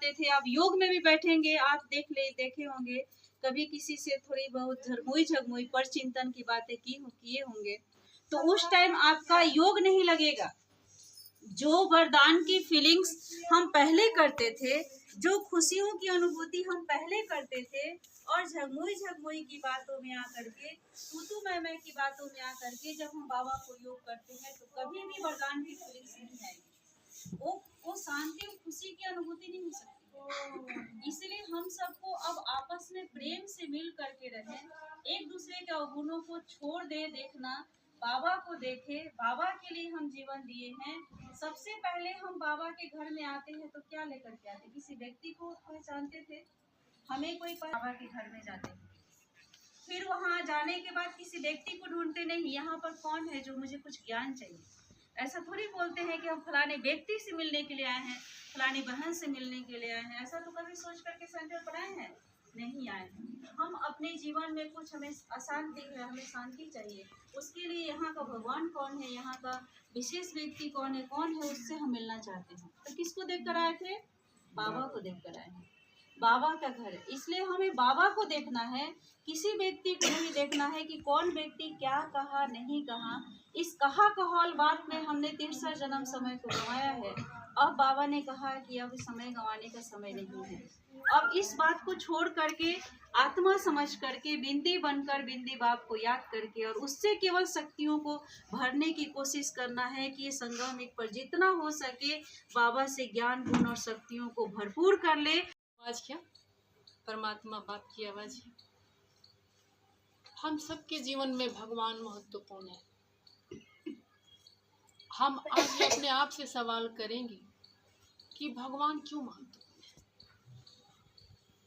जाते थे। आप योग में भी बैठेंगे, आप देखे होंगे कभी किसी से थोड़ी बहुत झरमुई झगमुई पर चिंतन की बातें किए होंगे, तो उस टाइम आपका योग नहीं लगेगा। जो वरदान की फीलिंग्स हम पहले करते थे, जो खुशियों की अनुभूति हम पहले करते थे, और झगमुई झगमुई की बातों में आकर के, तू मैं की बातों में आकर के जब हम बाबा को योग करते हैं तो कभी भी वरदान की फीलिंग्स नहीं आएगी। वो शांति और खुशी की अनुभूति नहीं हो सकती। इसलिए हम सबको अब आपस में प्रेम से मिल करके रहें, एक दूसरे के अवगुणों को छोड़ दे देखना, बाबा को देखे। बाबा के लिए हम जीवन दिए हैं। सबसे पहले हम बाबा के घर में आते हैं तो क्या लेकर के आते? किसी व्यक्ति को पहचानते थे, हमें कोई बाबा के घर में जाते हैं, फिर वहां जाने के बाद किसी व्यक्ति को ढूंढते नहीं, यहाँ पर कौन है जो मुझे कुछ ज्ञान चाहिए। ऐसा थोड़ी बोलते हैं कि हम फलाने व्यक्ति से मिलने के लिए आए हैं, फलानी बहन से मिलने के लिए आए हैं। ऐसा तो कभी सोच करके सेंटर पर आए हैं? नहीं आए हैं। हम अपने जीवन में कुछ, हमें अशांति है, हमें शांति चाहिए, उसके लिए यहाँ का भगवान कौन है, यहाँ का विशेष व्यक्ति कौन है, उससे हम मिलना चाहते हैं। तो किसको देख कर आए थे? बाबा को देख कर आए हैं। बाबा का घर है, इसलिए हमें बाबा को देखना है, किसी व्यक्ति को नहीं देखना है कि कौन व्यक्ति क्या कहा नहीं कहा। इस कहा कहाल बात में हमने 63 जन्म समय को गंवाया है। अब बाबा ने कहा कि अब समय गंवाने का समय नहीं है। अब इस बात को छोड़ करके, आत्मा समझ करके, बिंदी बनकर बिंदी बाप को याद करके और उससे केवल शक्तियों को भरने की कोशिश करना है कि ये संगम एक पर जितना हो सके बाबा से ज्ञान गुण और शक्तियों को भरपूर कर ले। आवाज क्या? परमात्मा बाप की आवाज है। हम सबके जीवन में भगवान महत्वपूर्ण है। हम आज अपने आप से सवाल करेंगे कि भगवान क्यों महत्वपूर्ण है,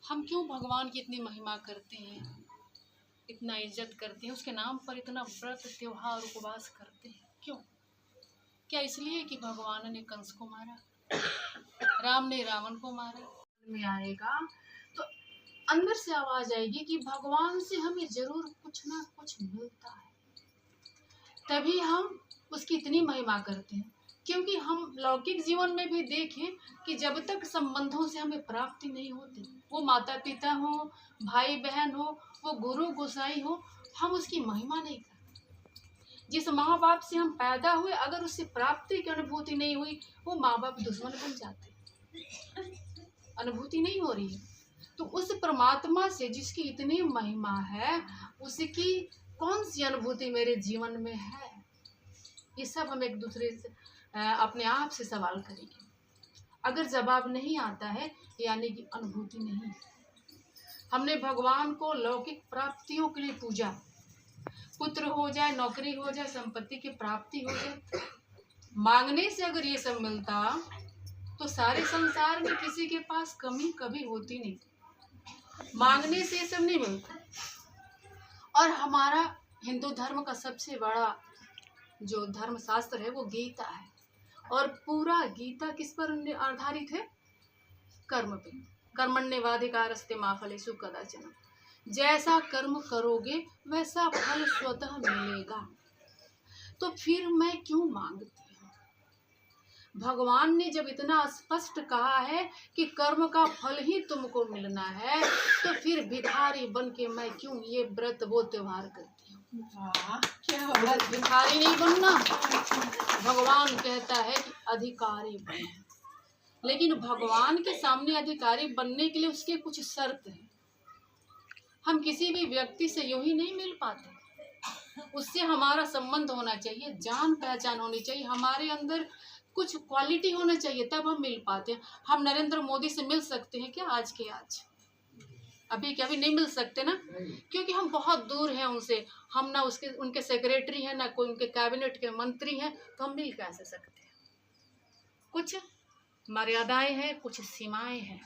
हम क्यों भगवान की इतनी महिमा करते हैं, इतना इज्जत करते हैं, उसके नाम पर इतना व्रत त्योहार उपवास करते हैं, क्यों? क्या इसलिए कि भगवान ने कंस को मारा, राम ने रावण को मारा? में आएगा तो अंदर से आवाज आएगी कि भगवान से हमें जरूर कुछ ना कुछ मिलता है, तभी हम उसकी इतनी महिमा करते हैं। क्योंकि हम लौकिक जीवन में भी देखें कि जब तक संबंधों से हमें प्राप्ति नहीं होती, वो माता पिता हो, भाई बहन हो, वो गुरु गोसाई हो, हम उसकी महिमा नहीं करते। जिस माँ बाप से हम पैदा हुए, अगर उससे प्राप्ति की अनुभूति नहीं हुई, वो माँ बाप दुश्मन बन जाते, अनुभूति नहीं हो रही है। तो उस परमात्मा से जिसकी इतनी महिमा है, उसकी कौन सी अनुभूति मेरे जीवन में है? ये सब हम एक दूसरे से अपने आप से सवाल करेंगे। अगर जवाब नहीं आता है, यानी कि अनुभूति नहीं है। हमने भगवान को लौकिक प्राप्तियों के लिए पूजा, पुत्र हो जाए, नौकरी हो जाए, संपत्ति की प्राप्ति हो जाए, मांगने से अगर ये सब मिलता तो सारे संसार में किसी के पास कमी कभी होती नहीं। मांगने से ये सब नहीं मिलता। और हमारा हिंदू धर्म का सबसे बड़ा जो धर्म शास्त्र है वो गीता है, और पूरा गीता किस पर आधारित है? कर्म पे। कर्मण्येवाधिकारस्ते मा फलेषु कदाचन। जैसा कर्म करोगे वैसा फल स्वतः मिलेगा। तो फिर मैं क्यों मांगती हूँ? भगवान ने जब इतना स्पष्ट कहा है कि कर्म का फल ही तुमको मिलना है, तो फिर भिखारी बन के मैं क्यों ये व्रत वो त्योहार करती हूँ? क्या भिखारी नहीं बनना। भगवान कहता है कि अधिकारी बने, लेकिन भगवान के सामने अधिकारी बनने के लिए उसके कुछ शर्त हैं। हम किसी भी व्यक्ति से यूं ही नहीं मिल पाते, उससे हमारा संबंध होना चाहिए, जान पहचान होनी चाहिए, हमारे अंदर कुछ क्वालिटी होना चाहिए, तब हम मिल पाते हैं। हम नरेंद्र मोदी से मिल सकते हैं क्या? आज के आज अभी क्या अभी नहीं मिल सकते ना, क्योंकि हम बहुत दूर हैं उनसे। हम ना उनके सेक्रेटरी हैं, ना कोई उनके कैबिनेट के मंत्री हैं, तो हम मिल कैसे सकते हैं? कुछ मर्यादाएं हैं, कुछ सीमाएं हैं,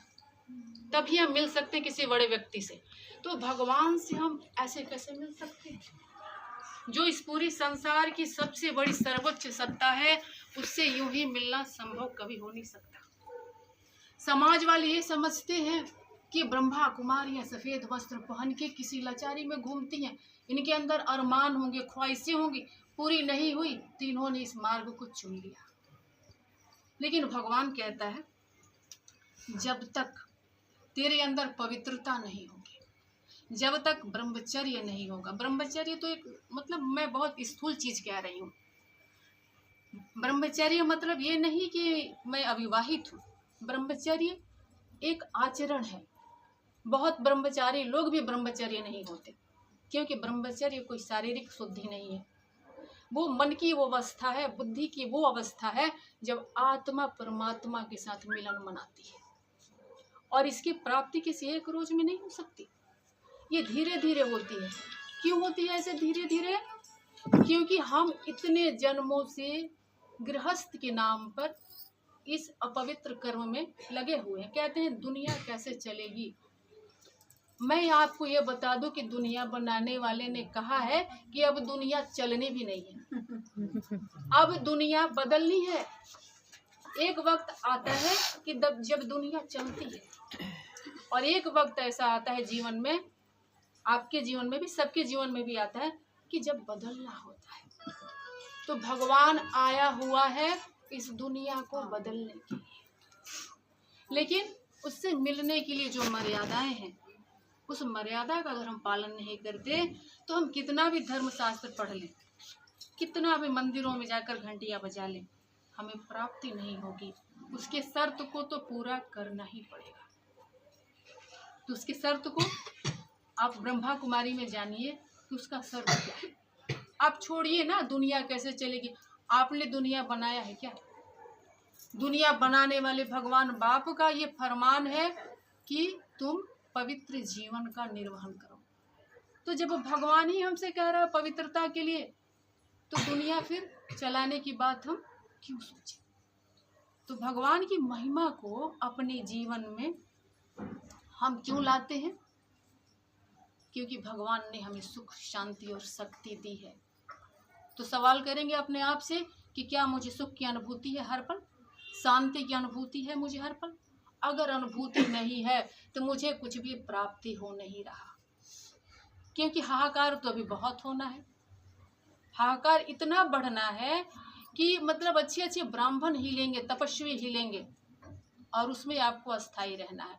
तभी हम मिल सकते हैं किसी बड़े व्यक्ति से। तो भगवान से हम ऐसे कैसे मिल सकते हैं? जो इस पूरी संसार की सबसे बड़ी सर्वोच्च सत्ता है, उससे यूं ही मिलना संभव कभी हो नहीं सकता। समाज वाले ये समझते हैं कि ब्रह्मा कुमारियां सफेद वस्त्र पहन के किसी लाचारी में घूमती हैं, इनके अंदर अरमान होंगे, ख्वाहिशें होंगी, पूरी नहीं हुई तो इन्होंने इस मार्ग को चुन लिया। लेकिन भगवान कहता है जब तक तेरे अंदर पवित्रता नहीं होगी, जब तक ब्रह्मचर्य नहीं होगा। ब्रह्मचर्य तो एक मतलब मैं बहुत स्थूल चीज कह रही हूँ। ब्रह्मचर्य मतलब ये नहीं कि मैं अविवाहित हूँ। ब्रह्मचर्य एक आचरण है। बहुत ब्रह्मचारी लोग भी ब्रह्मचर्य नहीं होते, क्योंकि ब्रह्मचर्य कोई शारीरिक शुद्धि नहीं है। वो मन की वो अवस्था है, बुद्धि की वो अवस्था है जब आत्मा परमात्मा के साथ मिलन मनाती है। और इसकी प्राप्ति किसी एक रोज में नहीं हो सकती, ये धीरे धीरे होती है। क्यों होती है ऐसे धीरे धीरे? क्योंकि हम इतने जन्मों से गृहस्थ के नाम पर इस अपवित्र कर्म में लगे हुए हैं। कहते हैं दुनिया कैसे चलेगी। मैं आपको ये बता दूं कि दुनिया बनाने वाले ने कहा है कि अब दुनिया चलनी भी नहीं है, अब दुनिया बदलनी है। एक वक्त आता है कि जब दुनिया चलती है, और एक वक्त ऐसा आता है जीवन में, आपके जीवन में भी, सबके जीवन में भी आता है कि जब बदलना होता है। तो भगवान आया हुआ है इस दुनिया को बदलने के लिए, लेकिन उससे मिलने के लिए जो मर्यादाएं हैं, उस मर्यादा का अगर हम पालन नहीं करते तो हम कितना भी धर्मशास्त्र पढ़ लें, कितना भी मंदिरों में जाकर घंटियां बजा लें, हमें प्राप्ति नहीं होगी। उसके शर्त को तो पूरा करना ही पड़ेगा। तो उसकी शर्त को आप ब्रह्मा कुमारी में जानिए कि उसका शर्त क्या है। आप छोड़िए ना दुनिया कैसे चलेगी, आपने दुनिया बनाया है क्या? दुनिया बनाने वाले भगवान बाप का ये फरमान है कि तुम पवित्र जीवन का निर्वहन करो। तो जब भगवान ही हमसे कह रहा है पवित्रता के लिए, तो दुनिया फिर चलाने की बात हम क्यों सोचें? तो भगवान की महिमा को अपने जीवन में हम क्यों लाते हैं? क्योंकि भगवान ने हमें सुख, शांति और शक्ति दी है। तो सवाल करेंगे अपने आप से कि क्या मुझे सुख की अनुभूति है हर पल, शांति की अनुभूति है मुझे हर पल? अगर अनुभूति नहीं है तो मुझे कुछ भी प्राप्ति हो नहीं रहा, क्योंकि हाहाकार तो अभी बहुत होना है। हाहाकार इतना बढ़ना है कि मतलब अच्छे अच्छे ब्राह्मण हिलेंगे, तपस्वी हिलेंगे, और उसमें आपको अस्थाई रहना है।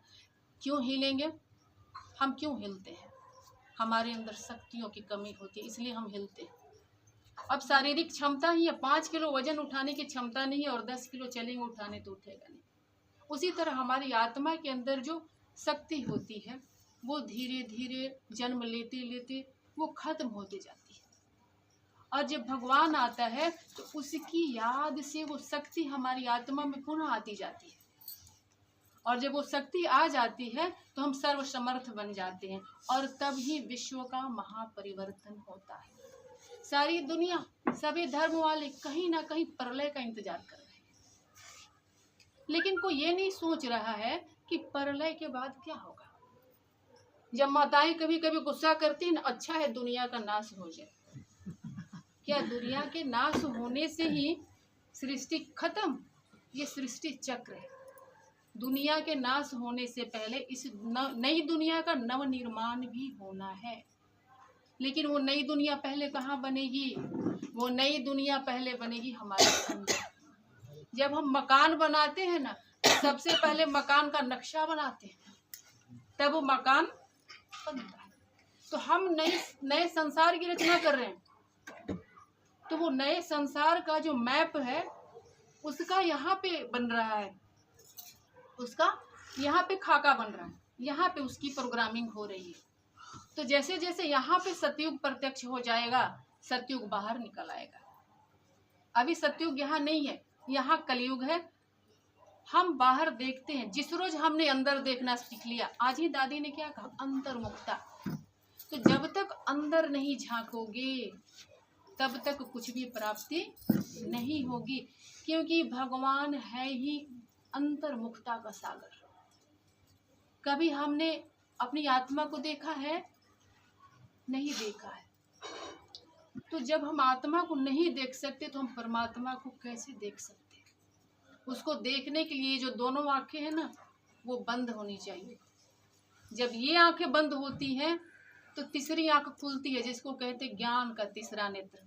क्यों हिलेंगे? हम क्यों हिलते हैं? हमारे अंदर शक्तियों की कमी होती है, इसलिए हम हिलते हैं। अब शारीरिक क्षमता ही है, 5 किलो वजन उठाने की क्षमता नहीं है, और 10 किलो चलेंगे उठाने तो उठेगा नहीं। उसी तरह हमारी आत्मा के अंदर जो शक्ति होती है वो धीरे धीरे जन्म लेते लेते वो खत्म होती जाती है। और जब भगवान आता है तो उसकी याद से वो शक्ति हमारी आत्मा में पुनः आती जाती है, और जब वो शक्ति आ जाती है तो हम सर्वसमर्थ बन जाते हैं, और तब ही विश्व का महापरिवर्तन होता है। सारी दुनिया, सभी धर्म वाले कहीं ना कहीं प्रलय का इंतजार कर रहे हैं, लेकिन कोई ये नहीं सोच रहा है कि प्रलय के बाद क्या होगा। जब माताएं कभी कभी गुस्सा करती हैं, अच्छा है दुनिया का नाश हो जाए। क्या दुनिया के नाश होने से ही सृष्टि खत्म? ये सृष्टि चक्र है। दुनिया के नाश होने से पहले इस नई दुनिया का नव निर्माण भी होना है। लेकिन वो नई दुनिया पहले कहाँ बनेगी? वो नई दुनिया पहले बनेगी हमारे अंदर। जब हम मकान बनाते हैं ना, सबसे पहले मकान का नक्शा बनाते हैं, तब वो मकान बनता है। तो हम नए संसार की रचना कर रहे हैं, तो वो नए संसार का जो मैप है उसका यहाँ पे बन रहा है, उसका यहाँ पे खाका बन रहा है, यहाँ पे उसकी प्रोग्रामिंग हो रही है। तो जैसे जैसे यहाँ पे सतयुग प्रत्यक्ष हो जाएगा, सतयुग बाहर निकल आएगा। अभी सतयुग यहाँ नहीं है, यहाँ कलयुग है। हम बाहर देखते हैं, जिस रोज हमने अंदर देखना सीख लिया। आज ही दादी ने क्या कहा? अंतर्मुखता। तो जब तक अंदर नहीं झांकोगे तब तक कुछ भी प्राप्ति नहीं होगी, क्योंकि भगवान है ही अंतर्मुखता का सागर। कभी हमने अपनी आत्मा को देखा है? नहीं देखा है। तो जब हम आत्मा को नहीं देख सकते तो हम परमात्मा को कैसे देख सकते? उसको देखने के लिए जो दोनों आंखें हैं ना, वो बंद होनी चाहिए। जब ये आंखें बंद होती हैं तो तीसरी आंख खुलती है, जिसको कहते हैं ज्ञान का तीसरा नेत्र।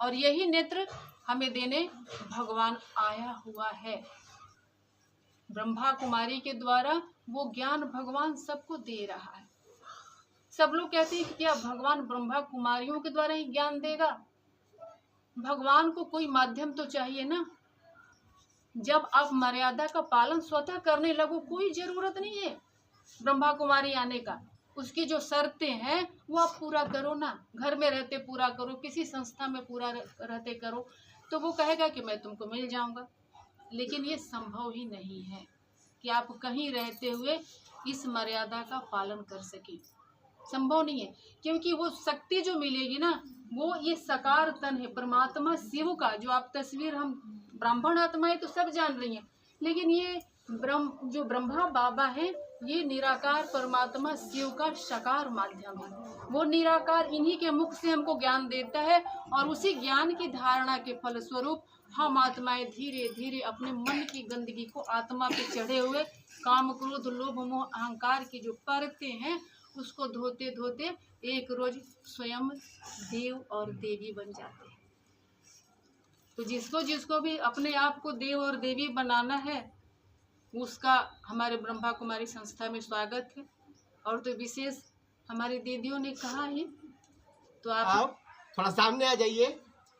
और यही नेत्र हमें देने भगवान आया हुआ है। ब्रह्मा कुमारी के द्वारा वो ज्ञान भगवान सबको दे रहा है। सब लोग कहते हैं कि क्या भगवान ब्रह्मा कुमारियों के द्वारा ही ज्ञान देगा? भगवान को कोई माध्यम तो चाहिए ना। जब आप मर्यादा का पालन स्वतः करने लगो, कोई जरूरत नहीं है ब्रह्मा कुमारी आने का। उसकी जो शर्तें हैं वो आप पूरा करो ना, घर में रहते पूरा करो, किसी संस्था में पूरा रहते करो, तो वो कहेगा कि मैं तुमको मिल जाऊंगा। लेकिन ये संभव ही नहीं है कि आप कहीं रहते हुए इस मर्यादा का पालन कर सके, संभव नहीं है। क्योंकि वो शक्ति जो मिलेगी ना, वो ये साकार तन है परमात्मा शिव का। जो आप तस्वीर, हम ब्राह्मण आत्माएं तो सब जान रही हैं, लेकिन ये जो ब्रह्मा बाबा है, ये निराकार परमात्मा शिव का साकार माध्यम है। वो निराकार इन्हीं के मुख से हमको ज्ञान देता है, और उसी ज्ञान की धारणा के फलस्वरूप हम आत्माएं धीरे धीरे अपने मन की गंदगी को, आत्मा पे चढ़े हुए काम क्रोध लोभ मोह अहंकार की जो परतें हैं, उसको धोते धोते एक रोज स्वयं देव और देवी बन जाते हैं। तो जिसको भी अपने आप को देव और देवी बनाना है, उसका हमारे ब्रह्मा कुमारी संस्था में स्वागत है। और तो विशेष हमारी दीदियों ने कहा है, तो आप थोड़ा सामने आ जाइए।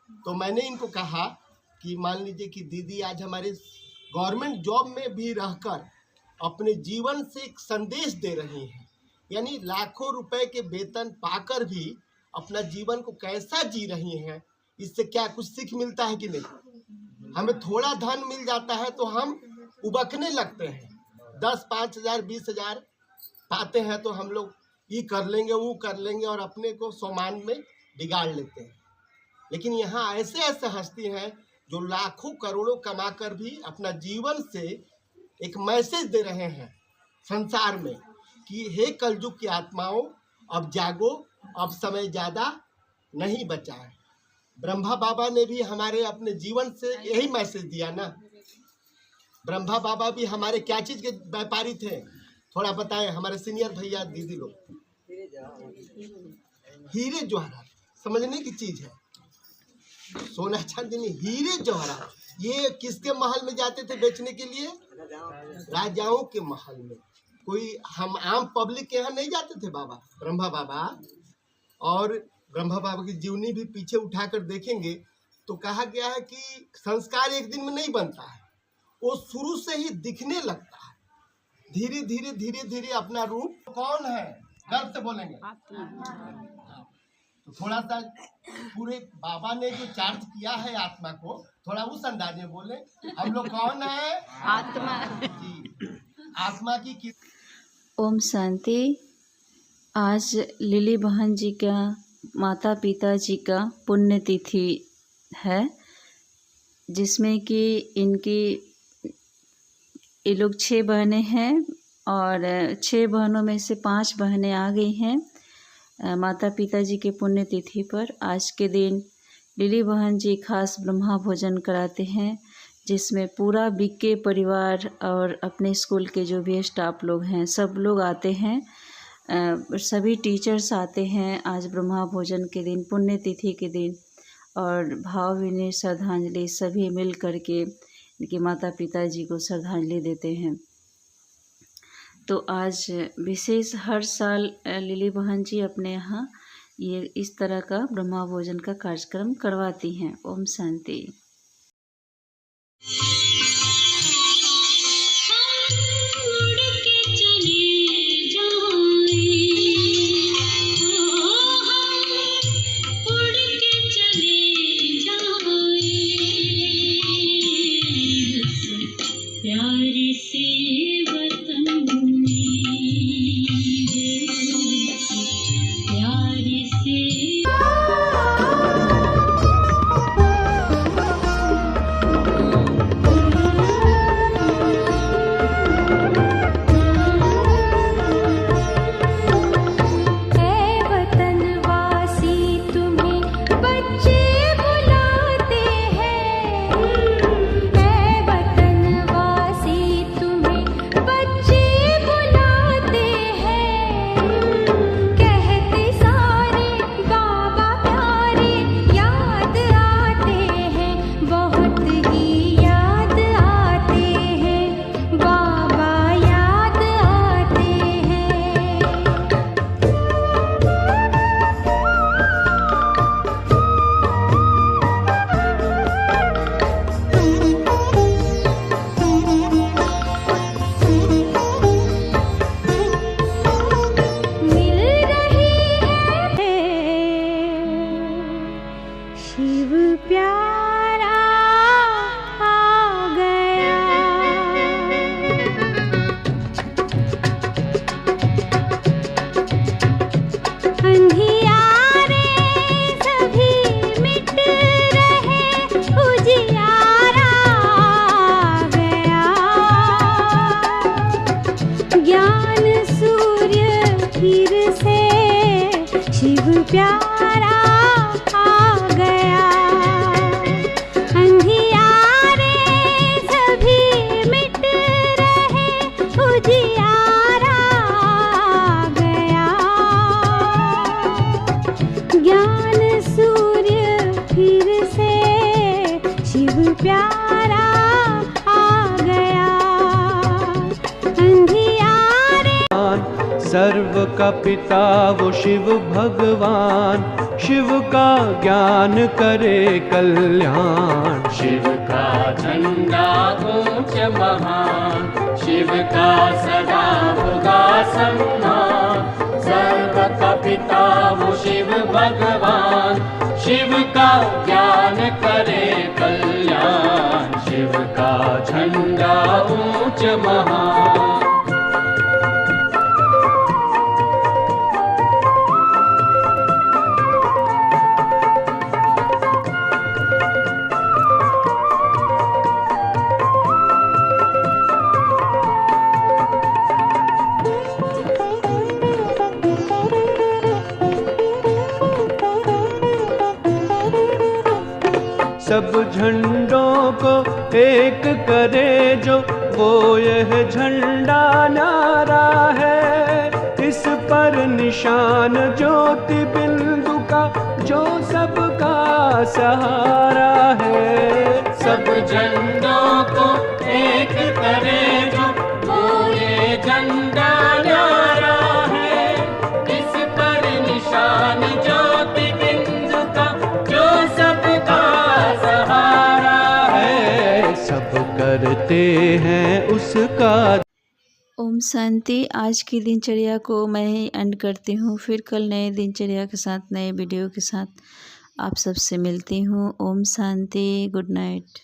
तो मैंने इनको कहा कि मान लीजिए कि दीदी आज हमारे गवर्नमेंट जॉब में भी रहकर अपने जीवन से एक संदेश दे रही हैं, यानी लाखों रुपए के वेतन पाकर भी अपना जीवन को कैसा जी रही हैं। इससे क्या कुछ सीख मिलता है कि नहीं? हमें थोड़ा धन मिल जाता है तो हम उबकने लगते हैं, 10, 5 हजार 20 हजार पाते हैं तो हम लोग ये कर लेंगे वो कर लेंगे और अपने को सम्मान में बिगाड़ लेते हैं। लेकिन यहाँ ऐसे ऐसे हस्ती हैं जो लाखों करोड़ों कमाकर भी अपना जीवन से एक मैसेज दे रहे हैं संसार में कि हे कलयुग की आत्माओं, अब जागो, अब समय ज़्यादा नहीं बचा है। ब्रह्मा बाबा ने भी हमारे अपने जीवन से यही मैसेज दिया ना। ब्रह्मा बाबा भी हमारे क्या चीज़ के व्यापारी थे, थोड़ा बताएं हमारे सीनियर भैया दीदी लोग। हीरे जवाहरात समझने की चीज़ है, सोना चांदी नहीं, हीरे जवाहरात। ये किसके महल में जाते थे बेचने के लिए? राजाओं के महल में। कोई हम आम पब्लिक के यहाँ नहीं जाते थे बाबा, ब्रह्मा बाबा। और ब्रह्मा बाबा की जीवनी भी पीछे उठाकर देखेंगे तो कहा गया है कि संस्कार एक दिन में नहीं बनता है, वो शुरू से ही दिखने लगता है, धीरे धीरे धीरे धीरे अपना रूप। कौन है? गर्व से बोलेंगे। तो थोड़ा सा पूरे बाबा ने जो चार्ज किया है आत्मा को, थोड़ा उस अंदाज में बोले। हम लोग कौन है? आत्मा जी, आत्मा की ओम शांति। आज लिली बहन जी का माता पिता जी का पुण्यतिथि है, जिसमें कि ये लोग 6 बहनें हैं और 6 बहनों में से 5 बहनें आ गई हैं माता पिता जी के पुण्यतिथि पर। आज के दिन लिली बहन जी खास ब्रह्मा भोजन कराते हैं, जिसमें पूरा बीके परिवार और अपने स्कूल के जो भी स्टाफ लोग हैं सब लोग आते हैं, सभी टीचर्स आते हैं आज ब्रह्मा भोजन के दिन, पुण्यतिथि के दिन। और भावभीनी श्रद्धांजलि सभी मिल करके इनके माता पिता जी को श्रद्धांजलि देते हैं। तो आज विशेष हर साल लिली बहन जी अपने यहाँ ये इस तरह का ब्रह्मा भोजन का कार्यक्रम करवाती हैं। ओम शांति। शिव प्यारा आ गया। अंधियारे सभी मिट रहे, उजियारा आ गया। ज्ञान सूर्य फिर से शिव प्यारा आ गया। अंधियारे सभी मिट रहे, उजियारा आ गया। ज्ञान सूर्य फिर से शिव प्यारा आ गया। अंधियारे सर्व का पिता वो शिव भगवान, शिव का ज्ञान करे कल्याण। शिव का झंडा ऊंच महान, शिव का सदा होगा सम्मान। सर्व का पिता वो शिव भगवान, शिव का ज्ञान करे कल्याण। शिव का झंडा ऊंच महान। सब झंडों को एक करे जो, वो यह झंडा न्यारा है। इस पर निशान ज्योति बिंदु का, जो सबका सहारा है। सब झंडों को एक करे जो, वो ये झंडा न्यारा है। इस पर निशान ज्योति बिंदु का, जो सबका सहारा है। सब करते हैं उसका। ओम शांति। आज की दिनचर्या को मैं ही एंड करती हूँ। फिर कल नए दिनचर्या के साथ, नए वीडियो के साथ आप सबसे मिलती हूँ। ओम शांति। Good night.